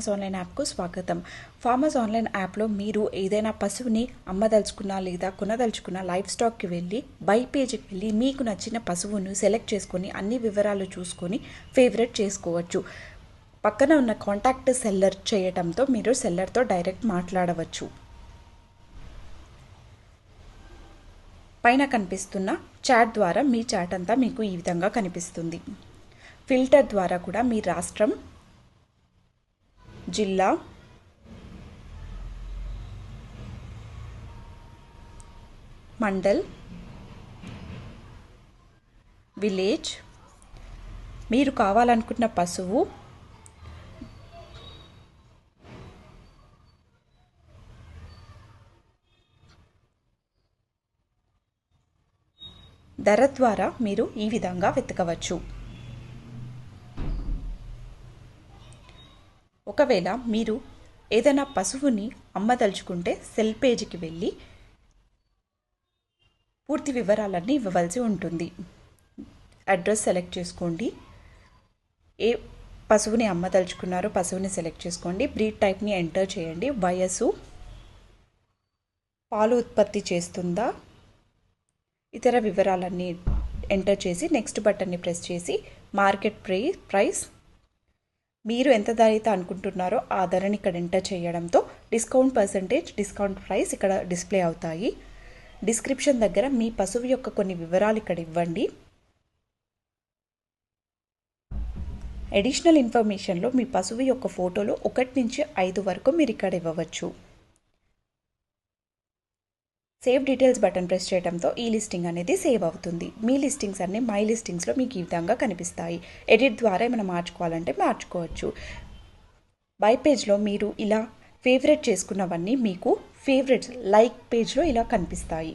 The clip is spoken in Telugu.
ఫార్మర్స్ ఆన్లైన్ యాప్కు స్వాగతం. ఫార్మర్స్ ఆన్లైన్ యాప్లో మీరు ఏదైనా పశువుని అమ్మదలుచుకున్నా లేదా కొనదలుచుకున్న లైవ్ స్టాక్కి వెళ్ళి బై పేజ్కి వెళ్ళి మీకు నచ్చిన పశువును సెలెక్ట్ చేసుకొని అన్ని వివరాలు చూసుకొని ఫేవరెట్ చేసుకోవచ్చు. పక్కన ఉన్న కాంటాక్ట్ సెల్లర్ చేయటంతో మీరు సెల్లర్తో డైరెక్ట్ మాట్లాడవచ్చు. పైన కనిపిస్తున్న చాట్ ద్వారా మీ చాట్ అంతా మీకు ఈ విధంగా కనిపిస్తుంది. ఫిల్టర్ ద్వారా కూడా మీ రాష్ట్రం, జిల్లా, మండల్, విలేజ్, మీరు కావాలనుకున్న పశువు, ధర ద్వారా మీరు ఈ విధంగా వెతకవచ్చు. ఒకవేళ మీరు ఏదైనా పశువుని అమ్మదలుచుకుంటే సెల్ పేజీకి వెళ్ళి పూర్తి వివరాలన్నీ ఇవ్వవలసి ఉంటుంది. అడ్రస్ సెలెక్ట్ చేసుకోండి, ఏ పశువుని అమ్మదలుచుకున్నారో పశువుని సెలెక్ట్ చేసుకోండి, బ్రీడ్ టైప్ని ఎంటర్ చేయండి, వయసు, పాలు ఉత్పత్తి చేస్తుందా, ఇతర వివరాలన్నీ ఎంటర్ చేసి నెక్స్ట్ బటన్ని ప్రెస్ చేసి మార్కెట్ ప్రైస్ మీరు ఎంత ధర అయితే అనుకుంటున్నారో ఆ ధరని ఇక్కడ ఎంటర్ చేయడంతో డిస్కౌంట్ పర్సంటేజ్, డిస్కౌంట్ ప్రైస్ ఇక్కడ డిస్ప్లే అవుతాయి. డిస్క్రిప్షన్ దగ్గర మీ పశువు యొక్క కొన్ని వివరాలు ఇక్కడ ఇవ్వండి. అడిషనల్ ఇన్ఫర్మేషన్లో మీ పశువు యొక్క ఫోటోలు 1 నుంచి 5 వరకు మీరు ఇక్కడ ఇవ్వవచ్చు. సేవ్ డీటెయిల్స్ బటన్ ప్రెస్ చేయడంతో ఈ లిస్టింగ్ అనేది సేవ్ అవుతుంది. మీ లిస్టింగ్స్ అన్నీ మై లిస్టింగ్స్లో మీకు ఈ విధంగా కనిపిస్తాయి. ఎడిట్ ద్వారా ఏమైనా మార్చుకోవాలంటే మార్చుకోవచ్చు. బై పేజ్లో మీరు ఇలా ఫేవరెట్ చేసుకున్నవన్నీ మీకు ఫేవరెట్స్ లైక్ పేజ్లో ఇలా కనిపిస్తాయి.